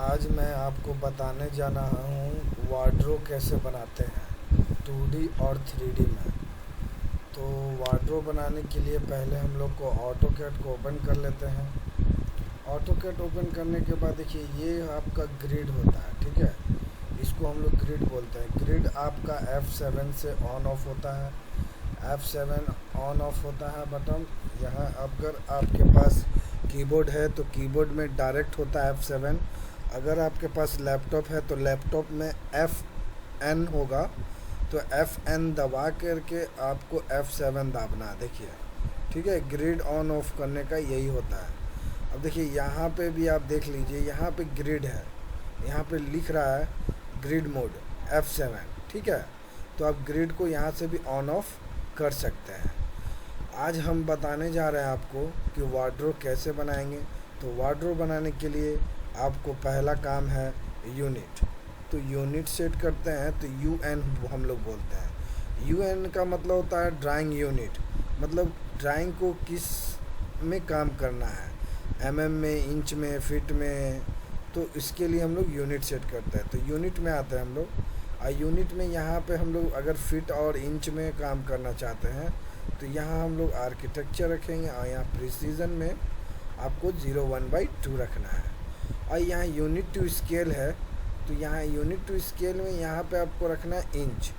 आज मैं आपको बताने जा रहा हूँ वार्डरोब कैसे बनाते हैं 2D और 3D में। तो वार्डरोब बनाने के लिए पहले हम लोग को ऑटोकैड को ओपन कर लेते हैं। ऑटोकैड ओपन करने के बाद देखिए ये आपका ग्रिड होता है, ठीक है। इसको हम लोग ग्रिड बोलते हैं। ग्रिड आपका F7 से ऑन ऑफ होता है। F7 ऑन ऑफ होता है बटन। यहाँ अगर आपके पास कीबोर्ड है तो कीबोर्ड में डायरेक्ट होता है F7। अगर आपके पास लैपटॉप है तो लैपटॉप में FN होगा, तो FN दबा करके आपको F7 दाबना, देखिए, ठीक है। ग्रिड ऑन ऑफ करने का यही होता है। अब देखिए यहाँ पे भी आप देख लीजिए, यहाँ पे ग्रिड है, यहाँ पे लिख रहा है ग्रिड मोड F7, ठीक है। तो आप ग्रिड को यहाँ से भी ऑन ऑफ कर सकते हैं। आज हम बताने जा रहे हैं आपको कि वार्डरोब कैसे बनाएंगे। तो वार्डरोब बनाने के लिए आपको पहला काम है यूनिट। तो यूनिट सेट करते हैं तो UN हम लोग बोलते हैं। UN का मतलब होता है ड्राइंग यूनिट, मतलब ड्राइंग को किस में काम करना है, mm में, इंच में, फीट में। तो इसके लिए हम लोग यूनिट सेट करते हैं। तो यूनिट में आते हैं हम लोग। यूनिट में यहाँ पे हम लोग अगर फीट और इंच में काम करना चाहते हैं तो यहाँ हम लोग आर्किटेक्चर रखेंगे, और यहाँ प्रिसीजन में आपको 0.1/2 रखना है। और यहाँ यूनिट टू स्केल है, तो यहाँ यूनिट टू स्केल में यहाँ पे आपको रखना है इंच।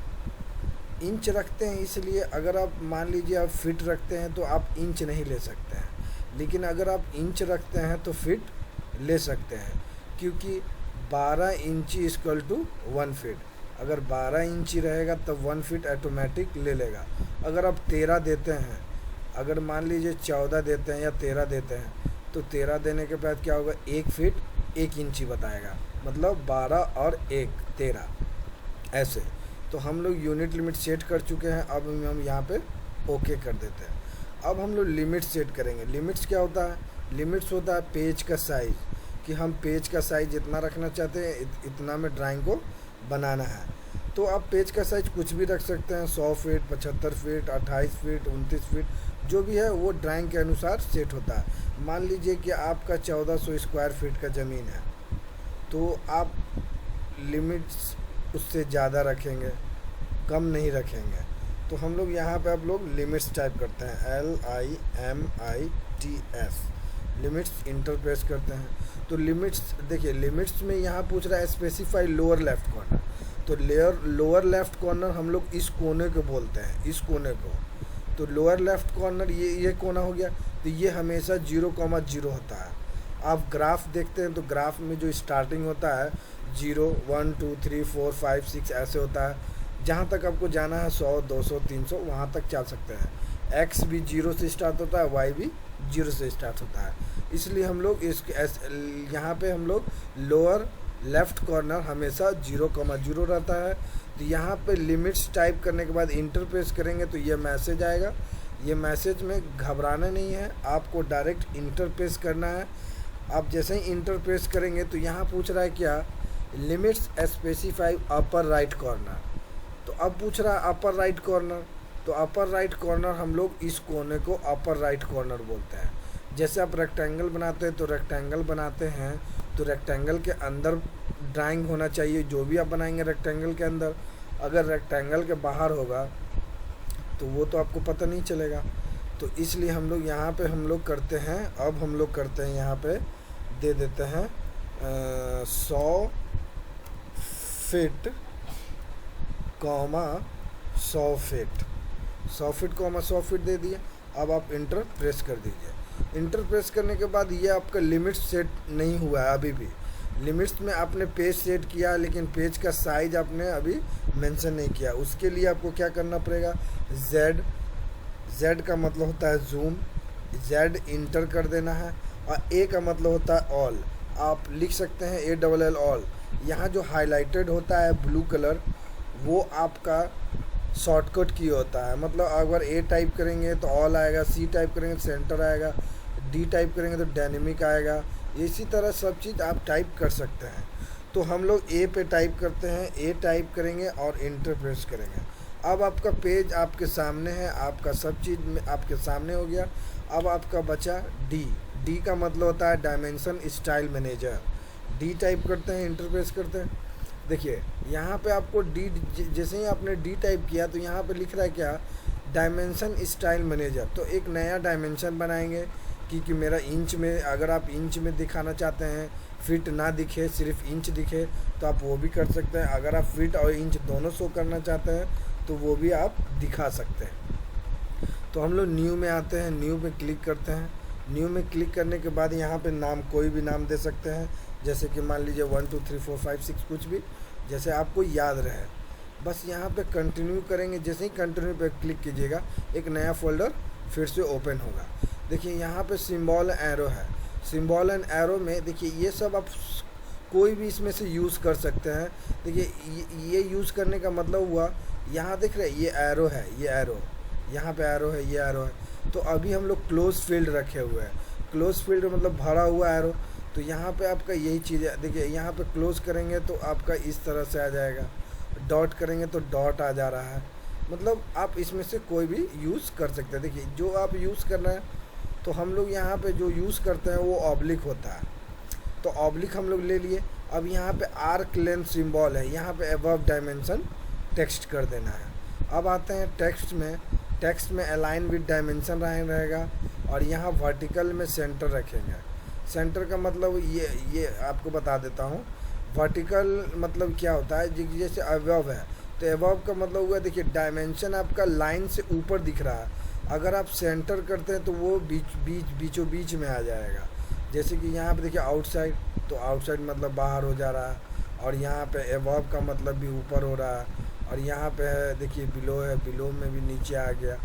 इंच रखते हैं इसलिए, अगर आप मान लीजिए आप फिट रखते हैं तो आप इंच नहीं ले सकते हैं, लेकिन अगर आप इंच रखते हैं तो फिट ले सकते हैं, क्योंकि 12 इंची इक्वल टू 1 फीट। अगर 12 इंची रहेगा तब 1 फीट ऑटोमेटिक ले लेगा। अगर आप 13 देते हैं, अगर मान लीजिए 14 देते हैं या 13 देते हैं, तो 13 देने के बाद क्या होगा, 1 फीट 1 इंची बताएगा, मतलब 12 और 1 13 ऐसे। तो हम लोग यूनिट लिमिट सेट कर चुके हैं। अब हम यहाँ पे ओके कर देते हैं। अब हम लोग लिमिट सेट करेंगे। लिमिट्स क्या होता है? लिमिट्स होता है पेज का साइज़, कि हम पेज का साइज़ जितना रखना चाहते हैं इतना में ड्राइंग को बनाना है। तो आप पेज का साइज़ कुछ भी रख सकते हैं, 100 फीट, 75 फीट, 28 फीट, 29 फीट, जो भी है वो ड्राइंग के अनुसार सेट होता है। मान लीजिए कि आपका 1400 स्क्वायर फीट का ज़मीन है, तो आप लिमिट्स उससे ज़्यादा रखेंगे, कम नहीं रखेंगे। तो हम लोग यहाँ पे आप लोग लिमिट्स टाइप करते हैं, LIMITS, लिमिट्स इंटर प्रेस करते हैं। तो लिमिट्स देखिए, लिमिट्स में यहाँ पूछ रहा है स्पेसिफाई लोअर लेफ्ट कॉर्नर। तो लोअर लेफ्ट कॉर्नर हम लोग इस कोने को बोलते हैं, इस कोने को। तो लोअर लेफ्ट कॉर्नर ये कोना हो गया। तो ये हमेशा 0,0 होता है। आप ग्राफ देखते हैं तो ग्राफ में जो स्टार्टिंग होता है 0, 1, 2, 3, 4, 5, 6 ऐसे होता है। जहाँ तक आपको जाना है 100, 200, 300 वहाँ तक चल सकते हैं। X भी 0 से स्टार्ट होता है, Y भी 0 से स्टार्ट होता है। इसलिए हम लोग यहाँ पे हम लोग लोअर लेफ्ट कॉर्नर हमेशा 0,0 रहता है। तो यहाँ पे लिमिट्स टाइप करने के बाद इंटर प्रेस करेंगे तो ये मैसेज आएगा। ये मैसेज में घबराना नहीं है, आपको डायरेक्ट इंटर प्रेस करना है। आप जैसे ही इंटर प्रेस करेंगे तो यहाँ पूछ रहा है क्या, limits specify upper right corner. तो अब पूछ रहा है अपर राइट कॉर्नर। तो अपर राइट कॉर्नर हम लोग इस कोने को अपर राइट कॉर्नर बोलते हैं। जैसे आप रेक्टेंगल बनाते हैं तो रेक्टेंगल बनाते हैं तो रेक्टेंगल के अंदर ड्राइंग होना चाहिए, जो भी आप बनाएंगे रेक्टेंगल के अंदर। अगर रेक्टेंगल के बाहर होगा तो वो तो आपको पता नहीं चलेगा। तो इसलिए हम लोग यहाँ पे हम लोग करते हैं, अब हम लोग करते हैं यहाँ पे दे देते हैं 100 फीट, 100 फीट, 100 फीट, 100 फीट दे दिए। अब आप इंटर प्रेस कर दीजिए। इंटर प्रेस करने के बाद ये आपका लिमिट सेट नहीं हुआ है अभी भी। लिमिट्स में आपने पेज सेट किया, लेकिन पेज का साइज आपने अभी मेंशन नहीं किया। उसके लिए आपको क्या करना पड़ेगा, Z का मतलब होता है जूम, Z इंटर कर देना है। और A का मतलब होता है ऑल, आप लिख सकते हैं ALL ऑल। यहाँ जो हाईलाइटेड होता है ब्लू कलर, वो आपका शॉर्टकट की होता है। मतलब अगर A टाइप करेंगे तो ऑल आएगा, C टाइप करेंगे तो सेंटर आएगा, D टाइप करेंगे तो डायनेमिक आएगा। इसी तरह सब चीज़ आप टाइप कर सकते हैं। तो हम लोग A पे टाइप करते हैं, A टाइप करेंगे और इंटर प्रेस करेंगे। अब आपका पेज आपके सामने है, आपका सब चीज़ आपके सामने हो गया। अब आपका बचा D। डी का मतलब होता है dimension style manager. D type करते हैं, इंटर प्रेस करते हैं। देखिए यहाँ पे आपको डी, जैसे ही आपने डी टाइप किया तो यहाँ पे लिख रहा है क्या, डायमेंशन स्टाइल मैनेजर। तो एक नया डायमेंशन बनाएंगे कि मेरा इंच में, अगर आप इंच में दिखाना चाहते हैं, फिट ना दिखे सिर्फ इंच दिखे, तो आप वो भी कर सकते हैं। अगर आप फिट और इंच दोनों शो करना चाहते हैं तो वो भी आप दिखा सकते हैं। तो हम लोग न्यू में आते हैं, न्यू पे क्लिक करते हैं। न्यू में क्लिक करने के बाद यहाँ पे नाम कोई भी नाम दे सकते हैं, जैसे कि मान लीजिए 1 2 3 4 5 6 कुछ भी, जैसे आपको याद रहे। बस यहाँ पे कंटिन्यू करेंगे। जैसे ही कंटिन्यू पे क्लिक कीजिएगा एक नया फोल्डर फिर से ओपन होगा। देखिए यहाँ पे सिंबल एरो है। सिंबल एंड एरो में देखिए ये सब आप कोई भी इसमें से यूज़ कर सकते हैं। देखिए ये यूज़ करने का मतलब हुआ, यहाँ देख रहे हैं ये एरो है, ये एरो, यहाँ पे एरो है, ये एरो है। तो अभी हम लोग क्लोज फील्ड रखे हुए हैं। क्लोज फील्ड मतलब भरा हुआ एरो। तो यहाँ पे आपका यही चीज़ है। देखिए यहाँ पे क्लोज करेंगे तो आपका इस तरह से आ जाएगा, डॉट करेंगे तो डॉट आ जा रहा है। मतलब आप इसमें से कोई भी यूज़ कर सकते हैं। देखिए जो आप यूज़ कर रहे हैं, तो हम लोग यहाँ पे जो यूज़ करते हैं वो ऑब्लिक होता है। तो ऑब्लिक हम लोग ले लिए। अब यहाँ पे आर्क लेंथ सिंबल है, यहाँ पे अबव डायमेंशन टेक्स्ट कर देना है। अब आते हैं टेक्स्ट में। टेक्स्ट में अलाइन विद डायमेंशन रहेगा, और यहाँ वर्टिकल में सेंटर रखेंगे। सेंटर का मतलब ये आपको बता देता हूँ। वर्टिकल मतलब क्या होता है, जैसे अबव है तो अबव का मतलब हुआ, देखिए डायमेंशन आपका लाइन से ऊपर दिख रहा है। अगर आप सेंटर करते हैं तो वो बीचों बीच में आ जाएगा। जैसे कि यहाँ पे देखिए आउटसाइड, तो आउटसाइड मतलब बाहर हो जा रहा है, और यहाँ पे अबव का मतलब भी ऊपर हो रहा है, और यहाँ पे है देखिए बिलो है, बिलो में भी नीचे आ गया।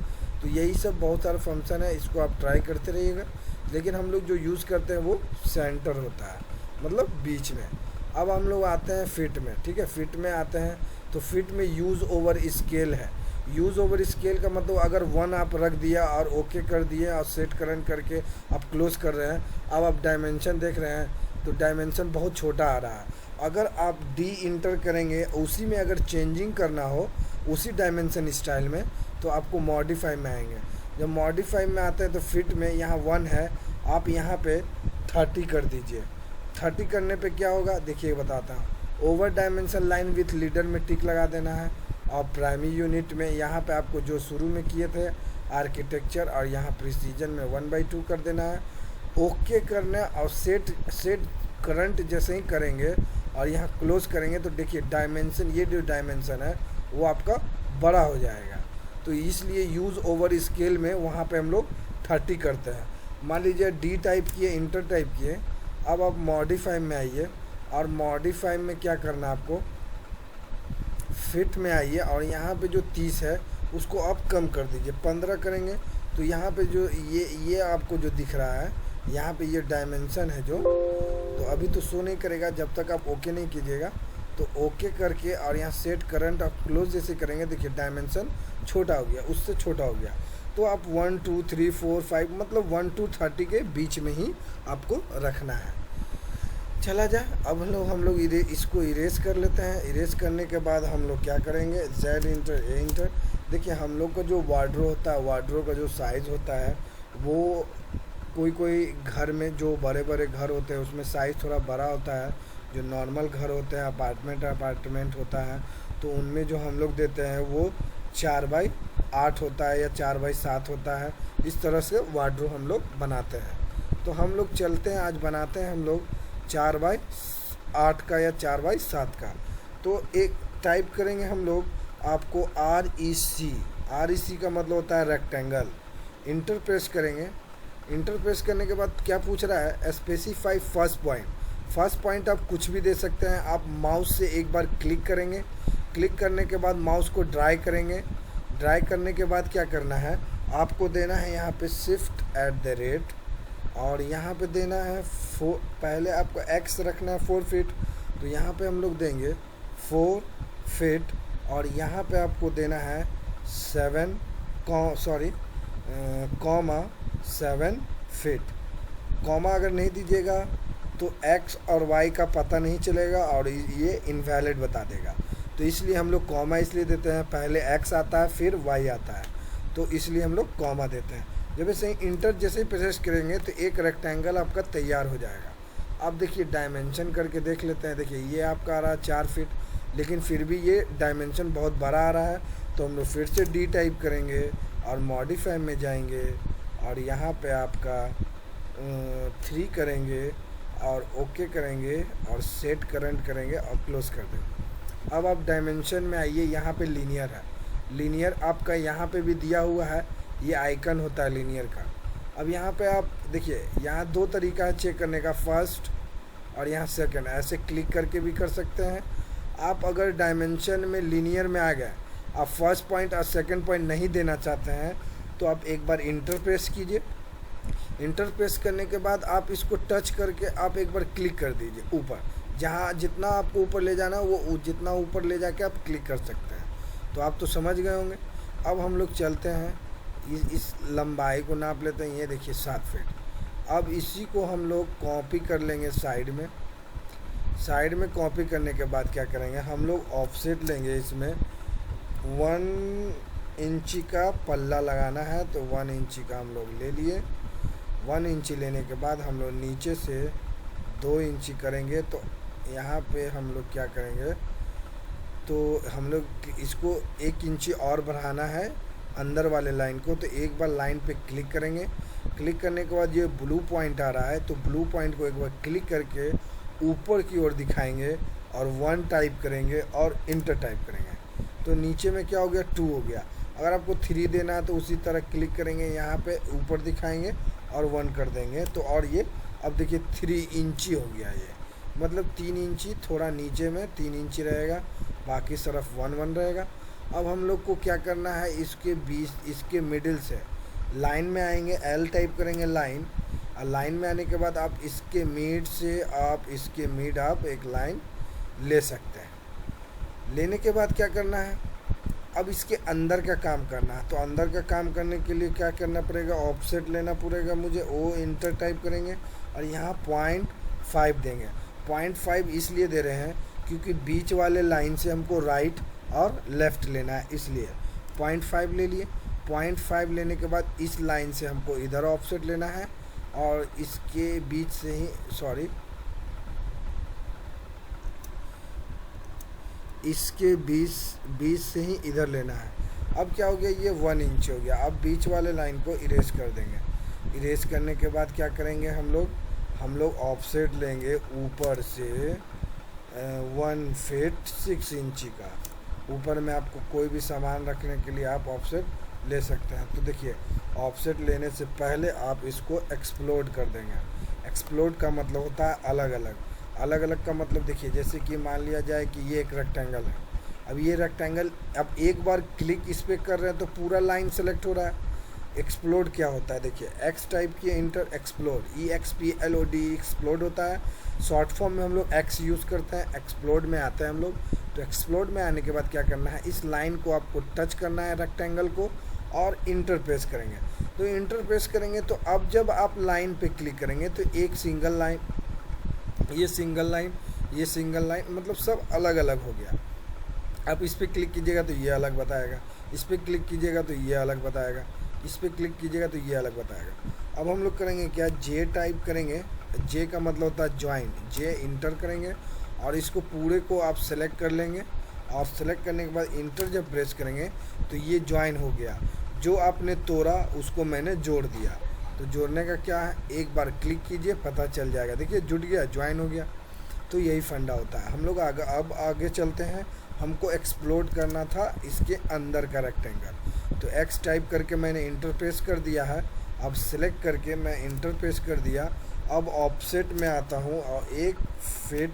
तो यही सब बहुत सारे फंक्शन है, इसको आप ट्राई करते रहिएगा। लेकिन हम लोग जो यूज़ करते हैं वो सेंटर होता है, मतलब बीच में। अब हम लोग आते हैं फिट में, ठीक है। फिट में आते हैं तो फिट में यूज़ ओवर स्केल है। यूज़ ओवर स्केल का मतलब अगर 1 आप रख दिया और ओके कर दिए और सेट करंट करके आप क्लोज कर रहे हैं, अब आप डायमेंशन देख रहे हैं तो डायमेंशन बहुत छोटा आ रहा है। अगर आप डी इंटर करेंगे, उसी में अगर चेंजिंग करना हो उसी डायमेंशन स्टाइल में, तो आपको मॉडिफाई में आएंगे। जब मॉडिफाई में आते हैं तो फिट में यहाँ 1 है, आप यहाँ पे 30 कर दीजिए। 30 करने पे क्या होगा देखिए बताता हूँ। Over dimension line with leader में टिक लगा देना है, और प्राइमरी यूनिट में यहाँ पे आपको जो शुरू में किए थे आर्किटेक्चर, और यहाँ प्रिसीजन में 1/2 कर देना है। ओके करना है, और सेट करंट जैसे ही करेंगे और यहाँ क्लोज करेंगे तो देखिए डायमेंशन, ये जो डायमेंशन है वो आपका बड़ा हो जाएगा। तो इसलिए यूज़ ओवर स्केल में वहाँ पे हम लोग 30 करते हैं। मान लीजिए डी टाइप किए, इंटर टाइप किए। अब आप मॉडिफाई में आइए, और मॉडिफाई में क्या करना है आपको, फिट में आइए, और यहाँ पे जो 30 है उसको आप कम कर दीजिए, 15 करेंगे। तो यहाँ पे जो ये आपको जो दिख रहा है, यहाँ पे ये डायमेंशन है जो, तो अभी तो शो नहीं करेगा जब तक आप ओके नहीं कीजिएगा। तो ओके करके और यहाँ सेट करंट आप क्लोज जैसे करेंगे, देखिए डायमेंशन छोटा हो गया, उससे छोटा हो गया। तो आप 1 2 3 4 5 मतलब 1 to 30 के बीच में ही आपको रखना है। चला जाए। अब हम लोग इसको इरेज कर लेते हैं। इरेज करने के बाद हम लोग क्या करेंगे, जेड इंटर ए इंटर। देखिए हम लोग का जो वार्डरो होता है, वार्डरो का जो साइज़ होता है वो कोई घर में जो बड़े बड़े घर होते हैं उसमें साइज़ थोड़ा बड़ा होता है। जो नॉर्मल घर होते हैं, अपार्टमेंट होता है, तो उनमें जो हम लोग देते हैं वो 4x8 होता है या 4x7 होता है। इस तरह से वार्डरो हम लोग बनाते हैं। तो हम लोग चलते हैं, आज बनाते हैं हम लोग 4x8 का या 4x7 का। तो एक टाइप करेंगे हम लोग, आपको REC का मतलब होता है रेक्टेंगल। इंटर प्रेस करेंगे। इंटर प्रेस करने के बाद क्या पूछ रहा है, specify first point. First point आप कुछ भी दे सकते हैं। आप माउस से एक बार क्लिक करेंगे, क्लिक करने के बाद माउस को ड्राई करेंगे। ड्राई करने के बाद क्या करना है, आपको देना है यहाँ पे shift@, और यहाँ पे देना है पहले आपको x रखना है 4 फीट, तो यहाँ पे हम लोग देंगे 4 फीट, और यहाँ पे आपको देना है 7 फीट। कॉमा अगर नहीं दीजिएगा तो x और y का पता नहीं चलेगा और ये इनवैलिड बता देगा। तो इसलिए हम लोग कॉमा इसलिए देते हैं, पहले x आता है फिर y आता है, तो इसलिए हम लोग कॉमा देते हैं। जब ऐसे इंटर जैसे ही प्रेस करेंगे तो एक रेक्टेंगल आपका तैयार हो जाएगा। अब देखिए डायमेंशन करके देख लेते हैं। देखिए ये आपका आ रहा है 4 फीट, लेकिन फिर भी ये डायमेंशन बहुत बड़ा आ रहा है। तो हम लोग फिर से डी टाइप करेंगे और मॉडिफाई में जाएंगे और यहाँ पे आपका 3 करेंगे और ओके करेंगे और सेट करंट करेंगे और क्लोज कर देंगे। अब आप डायमेंशन में आइए, यहाँ पे लीनियर है। लीनियर आपका यहाँ पे भी दिया हुआ है, ये आइकन होता है लीनियर का। अब यहाँ पे आप देखिए, यहाँ 2 तरीका है चेक करने का, फर्स्ट और यहाँ सेकंड। ऐसे क्लिक करके भी कर सकते हैं। आप अगर डायमेंशन में लीनियर में आ गए, आप फर्स्ट पॉइंट और सेकंड पॉइंट नहीं देना चाहते हैं, तो आप एक बार इंटर प्रेस कीजिए। इंटर प्रेस करने के बाद आप इसको टच करके आप एक बार क्लिक कर दीजिए ऊपर। जहाँ जितना आपको ऊपर ले जाना वो जितना ऊपर ले जाके आप क्लिक कर सकते हैं। तो आप तो समझ गए होंगे। अब हम लोग चलते हैं, इस लंबाई को नाप लेते हैं। ये देखिए 7 फीट। अब इसी को हम लोग कॉपी कर लेंगे साइड में। साइड में कॉपी करने के बाद क्या करेंगे, हम लोग ऑफसेट लेंगे। इसमें 1 इंची का पल्ला लगाना है, तो 1 इंची का हम लोग ले लिए। 1 इंची लेने के बाद हम लोग नीचे से 2 इंची करेंगे। तो यहाँ पे हम लोग क्या करेंगे, तो हम लोग इसको 1 इंची और बढ़ाना है अंदर वाले लाइन को। तो एक बार लाइन पे क्लिक करेंगे। क्लिक करने के बाद ये ब्लू पॉइंट आ रहा है, तो ब्लू पॉइंट को एक बार क्लिक करके ऊपर की ओर दिखाएंगे और 1 टाइप करेंगे और इंटर टाइप करेंगे। तो नीचे में क्या हो गया, 2 हो गया। अगर आपको 3 देना है तो उसी तरह क्लिक करेंगे, यहाँ पे ऊपर दिखाएंगे और 1 कर देंगे। तो और ये अब देखिए 3 इंची हो गया। ये मतलब 3 इंची, थोड़ा नीचे में 3 इंची रहेगा, बाकी तरफ 1 रहेगा। अब हम लोग को क्या करना है, इसके बीच, इसके मिडिल से लाइन में आएंगे, एल टाइप करेंगे लाइन। और लाइन में आने के बाद आप इसके मिड से इसके मिड आप एक लाइन ले सकते हैं। लेने के बाद क्या करना है, अब इसके अंदर का काम करना है। तो अंदर का काम करने के लिए क्या करना पड़ेगा, ऑफसेट लेना पड़ेगा मुझे। ओ इंटर टाइप करेंगे और यहाँ 0.5 देंगे। 0.5 इसलिए दे रहे हैं क्योंकि बीच वाले लाइन से हमको राइट और लेफ़्ट लेना है, इसलिए 0.5 ले लिए। 0.5 लेने के बाद इस लाइन से हमको इधर ऑफसेट लेना है और इसके बीच से ही इसके बीच से ही इधर लेना है। अब क्या हो गया, ये 1 इंच हो गया। अब बीच वाले लाइन को इरेज कर देंगे। इरेज करने के बाद क्या करेंगे, हम लोग ऑफसेट लेंगे ऊपर से 1 फीट 6 इंची का। ऊपर में आपको कोई भी सामान रखने के लिए आप ऑफसेट ले सकते हैं। तो देखिए, ऑफसेट लेने से पहले आप इसको एक्सप्लोड कर देंगे। एक्सप्लोड का मतलब होता है अलग अलग। अलग अलग का मतलब देखिए, जैसे कि मान लिया जाए कि ये एक रेक्टेंगल है। अब ये रेक्टेंगल, अब एक बार क्लिक इस पर कर रहे हैं तो पूरा लाइन सेलेक्ट हो रहा है। एक्सप्लोड क्या होता है, देखिए एक्स टाइप की इंटर एक्सप्लोड, EXPLOD एक्सप्लोड होता है। शॉर्ट फॉर्म में हम लोग एक्स यूज़ करते हैं, एक्सप्लोड में आते हैं हम लोग। तो एक्सप्लोड में आने के बाद क्या करना है, इस लाइन को आपको टच करना है, रेक्टेंगल को, और इंटर प्रेस करेंगे। तो इंटर प्रेस करेंगे तो अब जब आप लाइन पे क्लिक करेंगे तो एक सिंगल लाइन, ये सिंगल लाइन, ये सिंगल लाइन, मतलब सब अलग अलग हो गया। आप इस पर क्लिक कीजिएगा तो ये अलग बताएगा, इस पर क्लिक कीजिएगा तो ये अलग बताएगा, इस पर क्लिक कीजिएगा तो ये अलग बताएगा। अब हम लोग करेंगे क्या, जे टाइप करेंगे। जे का मतलब होता है ज्वाइन। जे इंटर करेंगे और इसको पूरे को आप सेलेक्ट कर लेंगे और सेलेक्ट करने के बाद इंटर जब प्रेस करेंगे तो ये ज्वाइन हो गया। जो आपने तोड़ा उसको मैंने जोड़ दिया। तो जोड़ने का क्या है, एक बार क्लिक कीजिए, पता चल जाएगा। देखिए जुड़ गया, ज्वाइन हो गया। तो यही फंडा होता है। हम लोग अब आगे चलते हैं। हमको एक्सप्लोड करना था इसके अंदर का रेक्टेंगल। तो एक्स टाइप करके मैंने इंटर प्रेस कर दिया है। अब सेलेक्ट करके मैं इंटर प्रेस कर दिया। अब ऑफसेट में आता हूँ और 1 फीट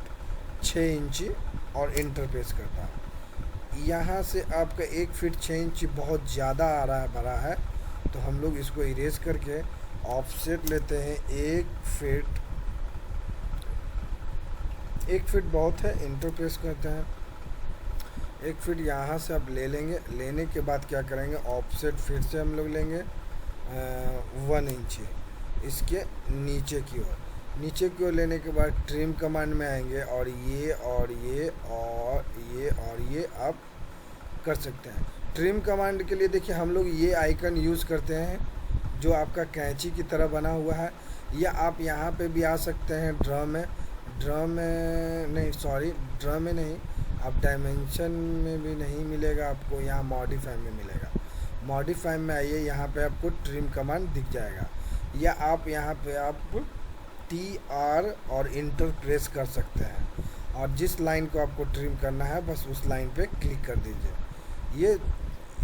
6 इंची और इंटर प्रेस करता हूँ। यहाँ से आपका 1 फीट 6 इंची बहुत ज़्यादा आ रहा है, बड़ा है। तो हम लोग इसको इरेज करके ऑफसेट लेते हैं 1 फीट। 1 फीट बहुत है, इंटर प्रेस करते हैं। 1 फीट यहाँ से आप ले लेंगे। लेने के बाद क्या करेंगे, ऑफसेट फिर से हम लोग लेंगे 1 इंची इसके नीचे की ओर। नीचे की ओर लेने के बाद ट्रिम कमांड में आएंगे और ये और ये और ये और ये आप कर सकते हैं। ट्रिम कमांड के लिए देखिए हम लोग ये आइकन यूज़ करते हैं जो आपका कैंची की तरह बना हुआ है। या आप यहाँ पे भी आ सकते हैं ड्रा में नहीं, सॉरी, ड्रा में नहीं, आप डायमेंशन में भी नहीं मिलेगा आपको, यहाँ मॉडिफाई में मिलेगा। मॉडिफाई में आइए, यहाँ पे आपको ट्रिम कमांड दिख जाएगा, या आप यहाँ पे आप टी आर और इंटर प्रेस कर सकते हैं, और जिस लाइन को आपको ट्रिम करना है बस उस लाइन पे क्लिक कर दीजिए।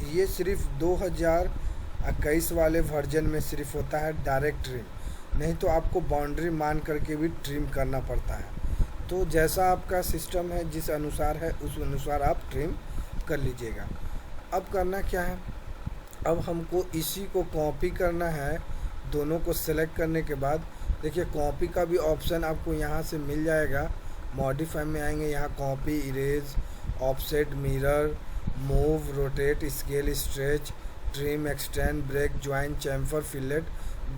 ये सिर्फ 2021 वाले वर्जन में सिर्फ होता है डायरेक्ट ट्रिम, नहीं तो आपको बाउंड्री मान करके भी ट्रिम करना पड़ता है। तो जैसा आपका सिस्टम है, जिस अनुसार है उस अनुसार आप ट्रिम कर लीजिएगा। अब करना क्या है, अब हमको इसी को कॉपी करना है। दोनों को सेलेक्ट करने के बाद देखिए कॉपी का भी ऑप्शन आपको यहाँ से मिल जाएगा। मॉडिफाई में आएंगे, यहाँ copy, erase, offset, mirror, move, rotate, scale, stretch, trim, extend, break, join, chamfer, fillet,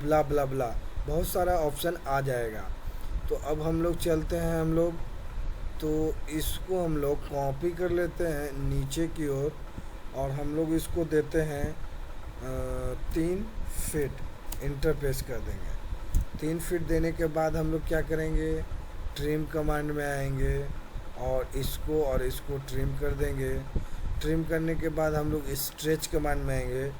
blah blah blah, बहुत सारा ऑप्शन आ जाएगा। तो अब हम लोग चलते हैं, तो इसको हम लोग कॉपी कर लेते हैं नीचे की ओर, और हम लोग इसको देते हैं 3 फीट, इंटरफेस कर देंगे। 3 फीट देने के बाद हम लोग क्या करेंगे, ट्रिम कमांड में आएंगे और इसको ट्रिम कर देंगे। ट्रिम करने के बाद हम लोग स्ट्रेच कमांड में आएंगे।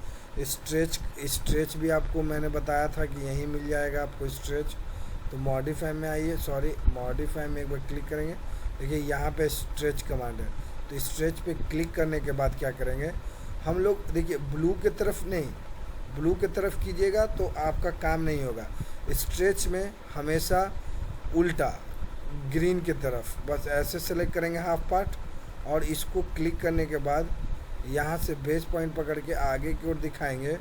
स्ट्रेच भी आपको मैंने बताया था कि यहीं मिल जाएगा आपको स्ट्रेच। तो मॉडिफाई में आइए, सॉरी, मॉडिफाई में एक बार क्लिक करेंगे, देखिए यहाँ पे स्ट्रेच कमांड है। तो स्ट्रेच पे क्लिक करने के बाद क्या करेंगे हम लोग, देखिए ब्लू की तरफ नहीं, ब्लू की तरफ कीजिएगा तो आपका काम नहीं होगा। स्ट्रेच में हमेशा उल्टा ग्रीन की तरफ, बस ऐसे सेलेक्ट करेंगे हाफ पार्ट, और इसको क्लिक करने के बाद यहाँ से बेस पॉइंट पकड़ के आगे की ओर दिखाएंगे,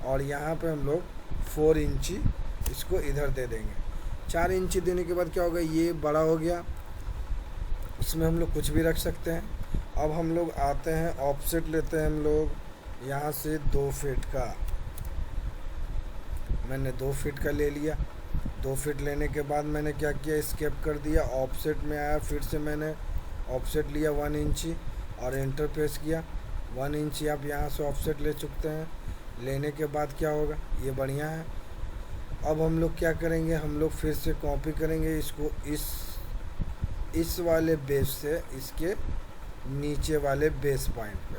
और यहाँ पे हम लोग 4 इंची इसको इधर दे देंगे। 4 इंची देने के बाद क्या होगा, ये बड़ा हो गया, इसमें हम लोग कुछ भी रख सकते हैं। अब हम लोग आते हैं, ऑफसेट लेते हैं हम लोग यहाँ से 2 फीट का, मैंने 2 फीट का ले लिया। 2 फीट लेने के बाद मैंने क्या किया, एस्केप कर दिया, ऑफसेट में आया, फिर से मैंने ऑफसेट लिया 1 इंची और एंटर प्रेस किया। 1 इंची आप यहाँ से ऑफसेट ले चुकते हैं। लेने के बाद क्या होगा, ये बढ़िया है। अब हम लोग क्या करेंगे, हम लोग फिर से कॉपी करेंगे इसको, इस वाले बेस से इसके नीचे वाले बेस पॉइंट पे।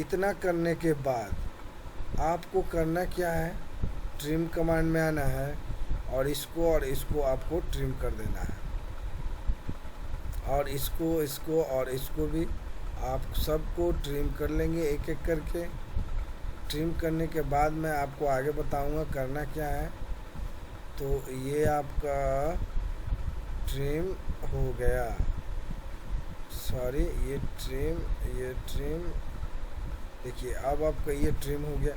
इतना करने के बाद आपको करना क्या है, ट्रिम कमांड में आना है, और इसको आपको ट्रिम कर देना है, और इसको भी आप सबको ट्रिम कर लेंगे एक एक करके। ट्रिम करने के बाद मैं आपको आगे बताऊंगा करना क्या है। तो ये आपका ट्रिम हो गया, सॉरी, ये ट्रिम देखिए अब आपका ये ट्रिम हो गया।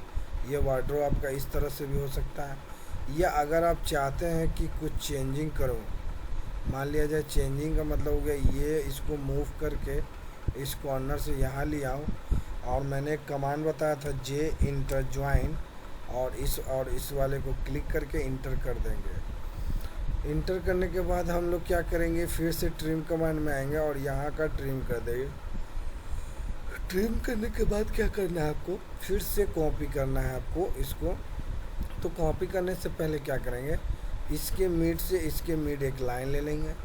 ये वार्डरोब आपका इस तरह से भी हो सकता है, या अगर आप चाहते हैं कि कुछ चेंजिंग करो, मान लिया जाए चेंजिंग का मतलब हो गया ये, इसको मूव करके इस कॉर्नर से यहाँ ले आऊँ, और मैंने एक कमांड बताया था जे इंटर ज्वाइन, और इस वाले को क्लिक करके इंटर कर देंगे। इंटर करने के बाद हम लोग क्या करेंगे, फिर से ट्रिम कमांड में आएंगे और यहाँ का ट्रिम कर देंगे। ट्रिम करने के बाद क्या करना है आपको, फिर से कॉपी करना है आपको इसको। तो कॉपी करने से पहले क्या करेंगे, इसके मिड से इसके मिड एक लाइन ले लेंगे।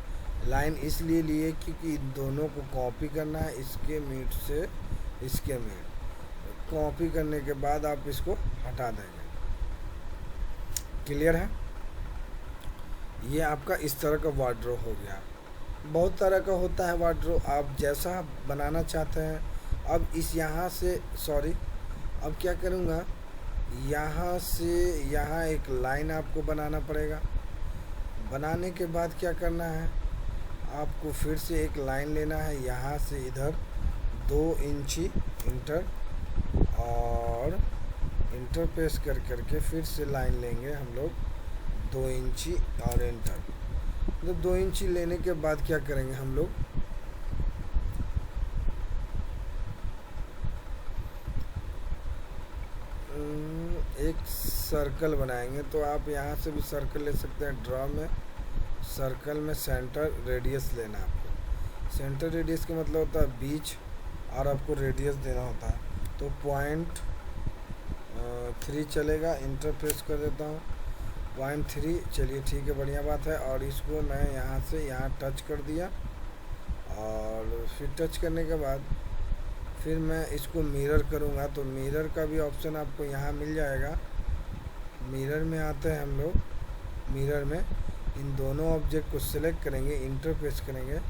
लाइन इसलिए लिए क्योंकि दोनों को कॉपी करना है, इसके मिड से इसके मिड। कॉपी करने के बाद आप इसको हटा देंगे। क्लियर है, ये आपका इस तरह का वार्डरोब हो गया। बहुत तरह का होता है वार्डरोब, आप जैसा बनाना चाहते हैं। अब इस यहाँ से, सॉरी, अब क्या करूँगा, यहाँ से यहाँ एक लाइन आपको बनाना पड़ेगा। बनाने के बाद क्या करना है, आपको फिर से एक लाइन लेना है, यहाँ से इधर 2 इंची इंटर, और इंटर प्रेस करके फिर से लाइन लेंगे हम लोग 2 इंची और एंटर। मतलब 2 इंची लेने के बाद क्या करेंगे हम लोग, एक सर्कल बनाएंगे। तो आप यहाँ से भी सर्कल ले सकते हैं। ड्रा में सर्कल में सेंटर रेडियस लेना है आपको। सेंटर रेडियस का मतलब होता है बीच, और आपको रेडियस देना होता है। तो 0.3 चलेगा। इंटर प्रेस कर देता हूँ। 0.3। चलिए ठीक है, बढ़िया बात है। और इसको मैं यहाँ से यहाँ टच कर दिया, और फिर टच करने के बाद फिर मैं इसको मिरर करूँगा, तो मिरर का भी ऑप्शन आपको यहाँ मिल जाएगा। मिरर में आते हैं हम लोग, मिरर में इन दोनों ऑब्जेक्ट को सिलेक्ट करेंगे, इंटरफेस करेंगे,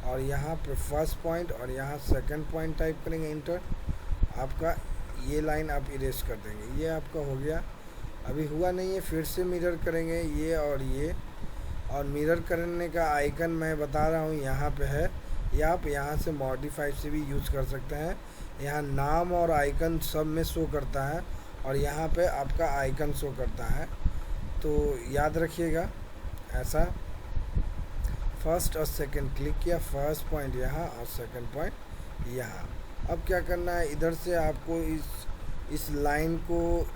और यहाँ पे फर्स्ट पॉइंट और यहाँ सेकंड पॉइंट टाइप करेंगे, इंटर। आपका ये लाइन आप इरेज कर देंगे, ये आपका हो गया। अभी हुआ नहीं है, फिर से मिरर करेंगे ये और ये, और मिरर करने का आइकन मैं बता रहा हूँ यहाँ पे है, या आप यहाँ से मॉडिफाई से भी यूज़ कर सकते हैं। यहाँ नाम और आइकन सब में शो करता है, और यहाँ पे आपका आइकन शो करता है, तो याद रखिएगा ऐसा। फर्स्ट और सेकंड क्लिक किया, फर्स्ट पॉइंट यहाँ और सेकंड पॉइंट यहाँ। अब क्या करना है, इधर से आपको इस लाइन को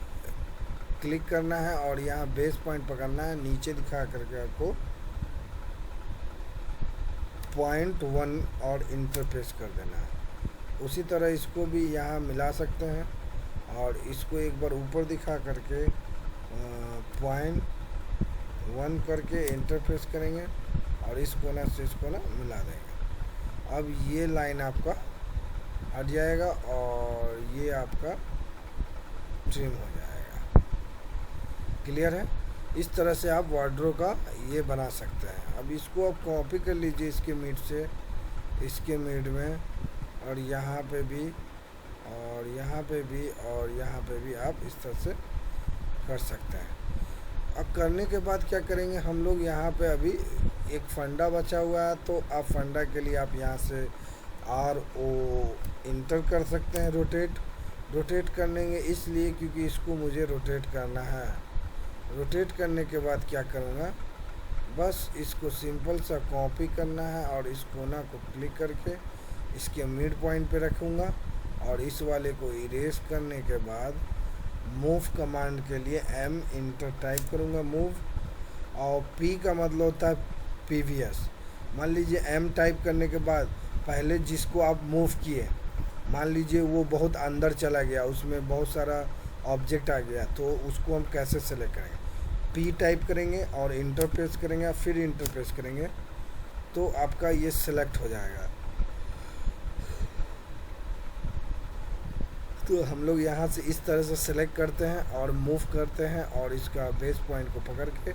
क्लिक करना है और यहाँ बेस पॉइंट पकड़ना है, नीचे दिखा करके आपको 0.1 और इंटरफेस कर देना है। उसी तरह इसको भी यहाँ मिला सकते हैं, और इसको एक बार ऊपर दिखा करके 0.1 करके इंटरफेस करेंगे, और इस कोना से इस कोना मिला देंगे। अब ये लाइन आपका हट जाएगा, और ये आपका ट्रिम हो जाएगा। क्लियर है? इस तरह से आप वार्डरोब का ये बना सकते हैं। अब इसको आप कॉपी कर लीजिए इसके मिड से, इसके मिड में, और यहाँ पे भी, और यहाँ पे भी, और यहाँ पे भी आप इस तरह से कर सकते हैं। अब करने के बाद क्या करेंगे हम लोग, यहाँ पे अभी एक फंडा बचा हुआ है, तो आप फंडा के लिए आप यहाँ से RO इंटर कर सकते हैं। रोटेट करेंगे इसलिए क्योंकि इसको मुझे रोटेट करना है। रोटेट करने के बाद क्या करूँगा, बस इसको सिंपल सा कॉपी करना है, और इस कोना को क्लिक करके इसके मिड पॉइंट पे रखूँगा, और इस वाले को इरेज करने के बाद मूव कमांड के लिए M इंटर टाइप करूँगा, मूव, और P का मतलब होता है प्रीवियस। मान लीजिए M टाइप करने के बाद पहले जिसको आप मूव किए, मान लीजिए वो बहुत अंदर चला गया, उसमें बहुत सारा ऑब्जेक्ट आ गया, तो उसको हम कैसे सेलेक्ट करेंगे, P टाइप करेंगे और इंटरफेस करेंगे, फिर इंटरफेस करेंगे, तो आपका ये सेलेक्ट हो जाएगा। तो हम लोग यहाँ से इस तरह से सेलेक्ट करते हैं और मूव करते हैं, और इसका बेस पॉइंट को पकड़ के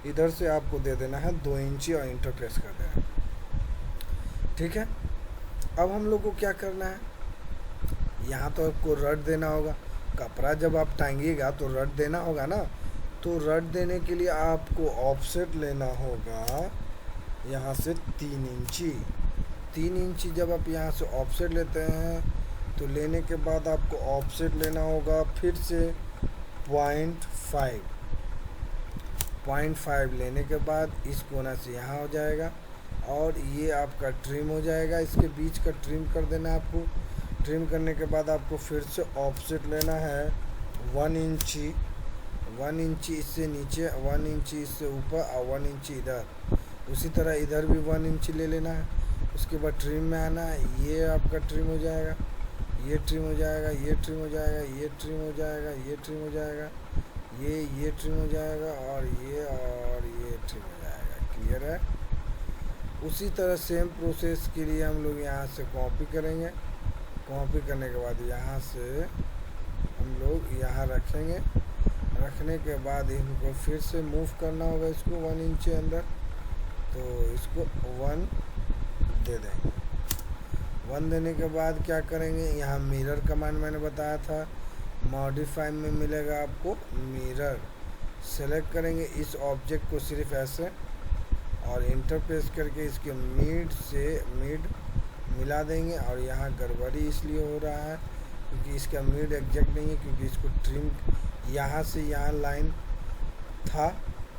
इधर से आपको दे देना है 2 इंची और इंटरफेस कर देना है। ठीक है? अब हम लोग को क्या करना है, यहाँ तो आपको रट देना होगा। कपड़ा जब आप टांगिएगा तो रट देना होगा ना, तो रट देने के लिए आपको ऑफसेट लेना होगा यहाँ से 3 इंची। 3 इंची जब आप यहाँ से ऑफसेट लेते हैं, तो लेने के बाद आपको ऑफसेट लेना होगा फिर से 0.5 लेने के बाद इस कोना से यहाँ हो जाएगा, और ये आपका ट्रिम हो जाएगा। इसके बीच का ट्रिम कर देना है आपको। ट्रिम करने के बाद आपको फिर से ऑफसेट लेना है 1 इंची, 1 इंची इससे नीचे, 1 इंची इससे ऊपर, और 1 इंची इधर। उसी तरह इधर भी 1 इंची ले लेना है। उसके बाद ट्रिम में आना है, ये आपका ट्रिम हो जाएगा, ये ट्रिम हो जाएगा, ये ट्रिम हो जाएगा, ये ट्रिम हो जाएगा, ये ट्रिम हो जाएगा, ये ट्रिम हो जाएगा, और ये ट्रिम हो जाएगा। क्लियर है? उसी तरह सेम प्रोसेस के लिए हम लोग यहाँ से कॉपी करेंगे। कॉपी करने के बाद यहाँ से हम लोग यहाँ रखेंगे। रखने के बाद इनको फिर से मूव करना होगा, इसको 1 इंच अंदर, तो इसको 1 दे देंगे। 1 देने के बाद क्या करेंगे, यहाँ मिरर कमांड मैंने बताया था, मॉडिफाई में मिलेगा आपको मिरर। सेलेक्ट करेंगे इस ऑब्जेक्ट को सिर्फ ऐसे, और इंटरफेस करके इसके मिड मिला देंगे। और यहाँ गड़बड़ी इसलिए हो रहा है क्योंकि इसका मिड एग्जैक्ट नहीं है, क्योंकि इसको ट्रिम यहाँ से यहाँ लाइन था,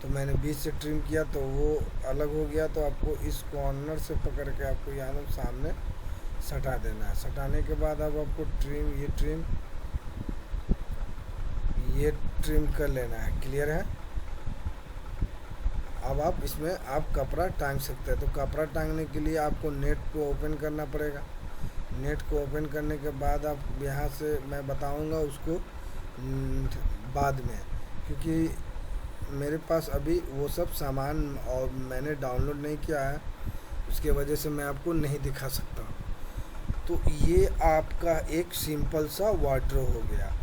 तो मैंने बीच से ट्रिम किया तो वो अलग हो गया। तो आपको इस कॉर्नर से पकड़ के आपको यहाँ सामने सटा देना है। सटाने के बाद अब आपको ये ट्रिम कर लेना है। क्लियर है? अब आप इसमें आप कपड़ा टांग सकते हैं। तो कपड़ा टांगने के लिए आपको नेट को ओपन करना पड़ेगा। नेट को ओपन करने के बाद आप यहाँ से, मैं बताऊंगा उसको बाद में, क्योंकि मेरे पास अभी वो सब सामान और मैंने डाउनलोड नहीं किया है, उसके वजह से मैं आपको नहीं दिखा सकता। तो ये आपका एक सिंपल सा वार्डरोब हो गया।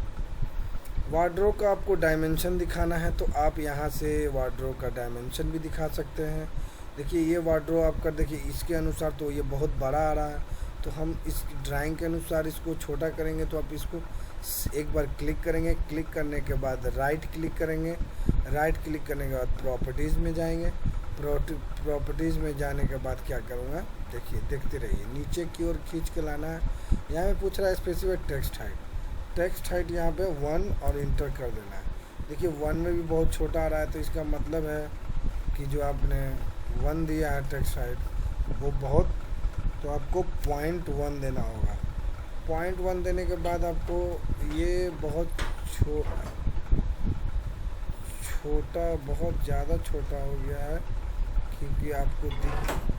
वार्डरोब का आपको डायमेंशन दिखाना है तो आप यहाँ से वार्डरोब का डायमेंशन भी दिखा सकते हैं। देखिए ये वार्डरोब आपका, देखिए इसके अनुसार तो ये बहुत बड़ा आ रहा है, तो हम इस ड्राइंग के अनुसार इसको छोटा करेंगे। तो आप इसको एक बार क्लिक करेंगे, क्लिक करने के बाद राइट क्लिक करेंगे, राइट क्लिक करने के बाद प्रॉपर्टीज़ में जाएंगे। प्रॉपर्टीज़ में जाने के बाद क्या करूँगा, देखिए देखते रहिए, नीचे की ओर खींच के लाना है। यहाँ पे पूछ रहा है specified text height, text height यहाँ पे 1 और इंटर कर देना है। देखिए 1 में भी बहुत छोटा आ रहा है, तो इसका मतलब है कि जो आपने 1 दिया है टेक्स्ट हाइट वो बहुत, तो आपको 0.1 देना होगा। 0.1 देने के बाद आपको ये बहुत छोटा, बहुत ज़्यादा छोटा हो गया है, क्योंकि आपको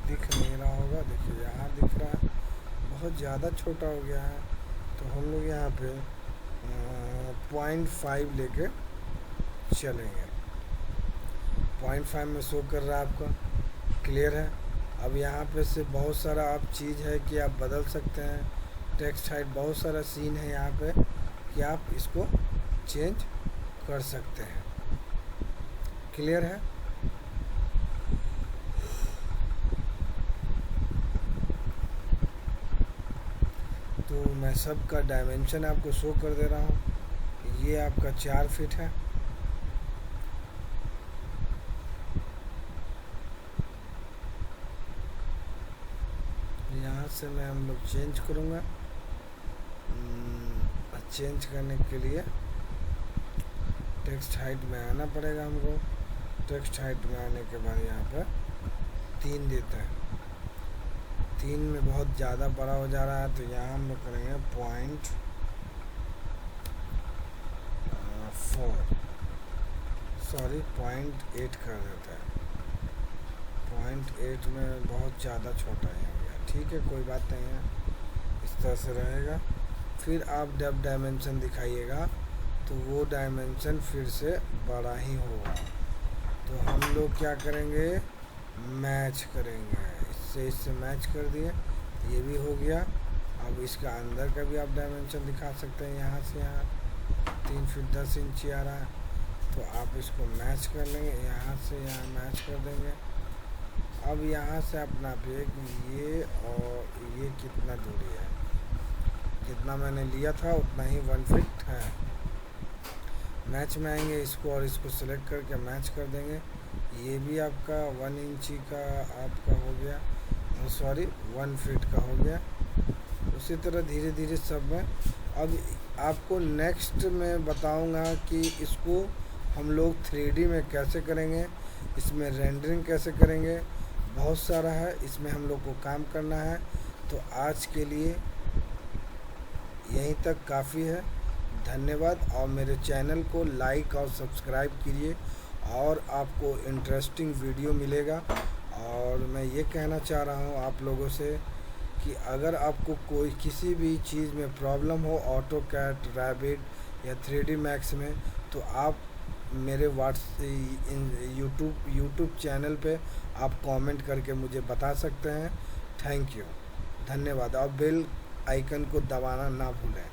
दिख नहीं रहा होगा। देखिए यहाँ दिख रहा है, बहुत ज़्यादा छोटा हो गया है। तो हम लोग यहाँ पे 0.5 लेके चलेंगे। 0.5 में शो कर रहा है आपका, क्लियर है। अब यहाँ पे से बहुत सारा आप चीज़ है कि आप बदल सकते हैं। टेक्स्ट हाइट बहुत सारा सीन है यहाँ पे कि आप इसको चेंज कर सकते हैं, क्लियर है। तो मैं सबका डायमेंशन आपको शो कर दे रहा हूँ। ये आपका 4 फीट है, यहाँ से मैं हम लोग चेंज करूँगा। चेंज करने के लिए टेक्स्ट हाइट में आना पड़ेगा हमको। टेक्स्ट हाइट में आने के बाद यहाँ पर 3 देते हैं। 3 में बहुत ज़्यादा बड़ा हो जा रहा है, तो यहाँ हम लोग करेंगे 0.4, सॉरी 0.8 कर देते हैं। 0.8 में बहुत ज़्यादा छोटा ही हो गया, ठीक है, कोई बात नहीं है, इस तरह से रहेगा। फिर आप जब डायमेंशन दिखाइएगा तो वो डायमेंशन फिर से बड़ा ही होगा। तो हम लोग क्या करेंगे, मैच करेंगे, इससे मैच कर दिए, ये भी हो गया। अब इसका अंदर का भी आप डायमेंशन दिखा सकते हैं। यहाँ से यहाँ 3 फीट 10 इंच आ रहा है, तो आप इसको मैच कर लेंगे, यहाँ से यहाँ मैच कर देंगे। अब यहाँ से आप नापिए कि ये और ये कितना दूरी है, जितना मैंने लिया था उतना ही 1 फीट है। मैच में आएंगे, इसको और इसको सेलेक्ट करके मैच कर देंगे। ये भी आपका 1 इंची का आपका हो गया, सॉरी 1 फीट का हो गया। उसी तरह धीरे धीरे सब में। अब आपको नेक्स्ट में बताऊंगा कि इसको हम लोग 3D में कैसे करेंगे, इसमें रेंडरिंग कैसे करेंगे, बहुत सारा है, इसमें हम लोग को काम करना है। तो आज के लिए यहीं तक काफ़ी है, धन्यवाद। और मेरे चैनल को लाइक और सब्सक्राइब कीजिए, और आपको इंटरेस्टिंग वीडियो मिलेगा। और मैं ये कहना चाह रहा हूँ आप लोगों से कि अगर आपको कोई किसी भी चीज़ में प्रॉब्लम हो, ऑटोकैड, रैबिट या 3D मैक्स में, तो आप मेरे यूट्यूब चैनल पे आप कमेंट करके मुझे बता सकते हैं। थैंक यू, धन्यवाद। और बेल आइकन को दबाना ना भूलें।